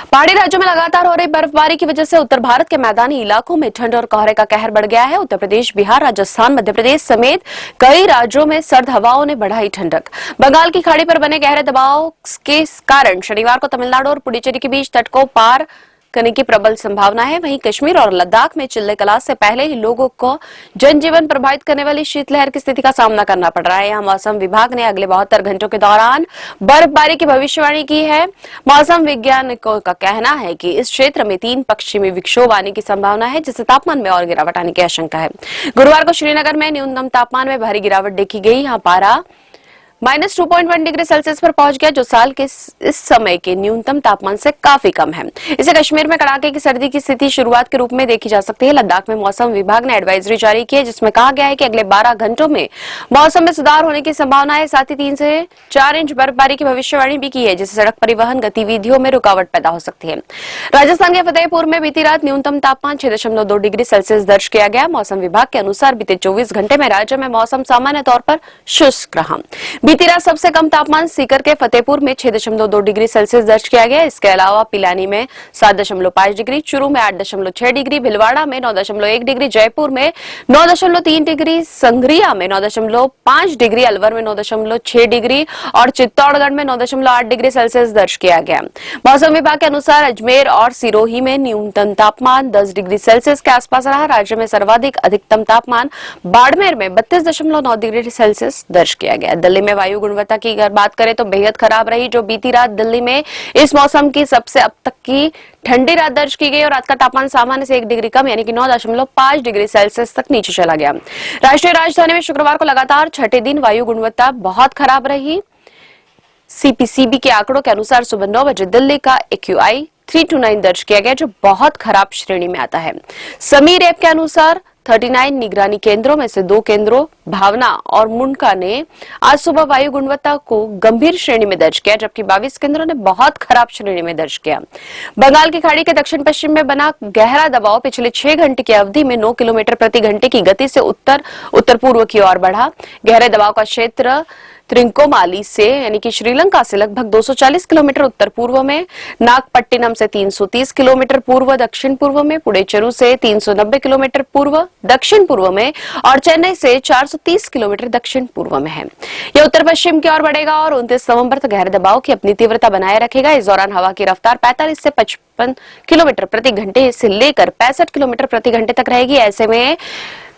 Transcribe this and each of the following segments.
पहाड़ी राज्यों में लगातार हो रही बर्फबारी की वजह से उत्तर भारत के मैदानी इलाकों में ठंड और कोहरे का कहर बढ़ गया है। उत्तर प्रदेश, बिहार, राजस्थान, मध्य प्रदेश समेत कई राज्यों में सर्द हवाओं ने बढ़ाई ठंडक। बंगाल की खाड़ी पर बने गहरे दबाव के कारण शनिवार को तमिलनाडु और पुडुचेरी के बीच तट को पार करने की प्रबल संभावना है। वहीं कश्मीर और लद्दाख में चिल्ले कला से पहले ही लोगों को जनजीवन प्रभावित करने वाली शीतलहर की स्थिति का सामना करना पड़ रहा है। यहाँ मौसम विभाग ने अगले 72 घंटों के दौरान बर्फबारी की भविष्यवाणी की है। मौसम वैज्ञानिकों का कहना है कि इस क्षेत्र में 3 पश्चिमी विक्षोभ आने की संभावना है, जिससे तापमान में और गिरावट आने की आशंका है। गुरुवार को श्रीनगर में न्यूनतम तापमान में भारी गिरावट देखी गई। यहाँ पारा -2.1 डिग्री सेल्सियस पर पहुंच गया, जो साल के इस समय के न्यूनतम तापमान से काफी कम है। इसे कश्मीर में कड़ाके की सर्दी की स्थिति शुरुआत के रूप में देखी जा सकती है। लद्दाख में मौसम विभाग ने एडवाइजरी जारी की है, जिसमें कहा गया है कि अगले 12 घंटों में मौसम में सुधार होने की संभावना है। साथ ही 3 से 4 इंच बर्फबारी की भविष्यवाणी भी की है, जिससे सड़क परिवहन गतिविधियों में रुकावट पैदा हो सकती है। राजस्थान के फतेहपुर में बीती रात न्यूनतम तापमान 6.2 डिग्री सेल्सियस दर्ज किया गया। मौसम विभाग के अनुसार बीते 24 घंटे में राज्य में मौसम सामान्य तौर पर शुष्क रहा। बीती रात सबसे कम तापमान सीकर के फतेहपुर में 6.2 डिग्री सेल्सियस दर्ज किया गया। इसके अलावा पिलानी में 7.5 डिग्री, चूरू में 8.6 डिग्री, भिलवाड़ा में 9.1 डिग्री, जयपुर में 9.3 डिग्री, संग्रिया में 9.5 डिग्री, अलवर में 9.6 डिग्री और चित्तौड़गढ़ में 9.8 डिग्री सेल्सियस दर्ज किया गया। मौसम विभाग के अनुसार अजमेर और सिरोही में न्यूनतम तापमान 10 डिग्री सेल्सियस के आसपास रहा। राज्य में सर्वाधिक अधिकतम तापमान बाड़मेर में 32.9 डिग्री सेल्सियस दर्ज किया गया। दिल्ली में वायु गुणवत्ता की अगर बात करें तो बेहद खराब रही, जो बीती रात दिल्ली में इस मौसम की सबसे अब तक की ठंडी रात दर्ज की गई और रात का तापमान सामान्य से 1 डिग्री कम यानी कि 9.5 डिग्री सेल्सियस तक नीचे चला गया। राष्ट्रीय राजधानी में शुक्रवार को लगातार छठे दिन वायु गुणवत्ता बहुत खराब रही। सीपीसीबी के आंकड़ों के अनुसार सुबह 9 बजे दिल्ली का AQI 329 दर्ज किया गया, जो बहुत खराब श्रेणी में आता है। समीर ऐप के अनुसार 39 निगरानी केंद्रों में से 2 केंद्रों भावना और मुंडका ने आज सुबह वायु गुणवत्ता को गंभीर श्रेणी में दर्ज किया, जबकि 22 केंद्रों ने बहुत खराब श्रेणी में दर्ज किया। बंगाल की खाड़ी के दक्षिण पश्चिम में बना गहरा दबाव पिछले 6 घंटे की अवधि में 9 किलोमीटर प्रति घंटे की गति से उत्तर पूर्व की ओर बढ़ा। गहरे दबाव का क्षेत्र त्रिंकोमाली से यानी कि श्रीलंका से लगभग 240 किलोमीटर उत्तर पूर्व में, नागपट्टिनम से 330 किलोमीटर पूर्व दक्षिण पूर्व में, पुडुचेरी से 390 किलोमीटर पूर्व दक्षिण पूर्व में और चेन्नई से 430 किलोमीटर दक्षिण पूर्व में है। यह उत्तर पश्चिम की ओर बढ़ेगा और 29 नवंबर तक गहरे दबाव की अपनी तीव्रता बनाए रखेगा। इस दौरान हवा की रफ्तार 45 से 55 किलोमीटर प्रति घंटे से लेकर 65 किलोमीटर प्रति घंटे तक रहेगी। ऐसे में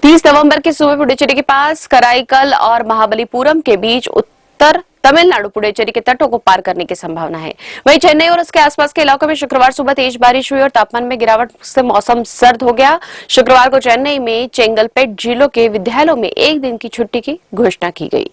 30 नवंबर की सुबह पुडुचेरी के पास कराईकल और महाबलीपुरम के बीच उत्तर तमिलनाडु पुडुचेरी के तटों को पार करने की संभावना है। वहीं चेन्नई और उसके आसपास के इलाकों में शुक्रवार सुबह तेज बारिश हुई और तापमान में गिरावट से मौसम सर्द हो गया। शुक्रवार को चेन्नई में चेंगलपेट जिलों के विद्यालयों में 1 दिन की छुट्टी की घोषणा की गई।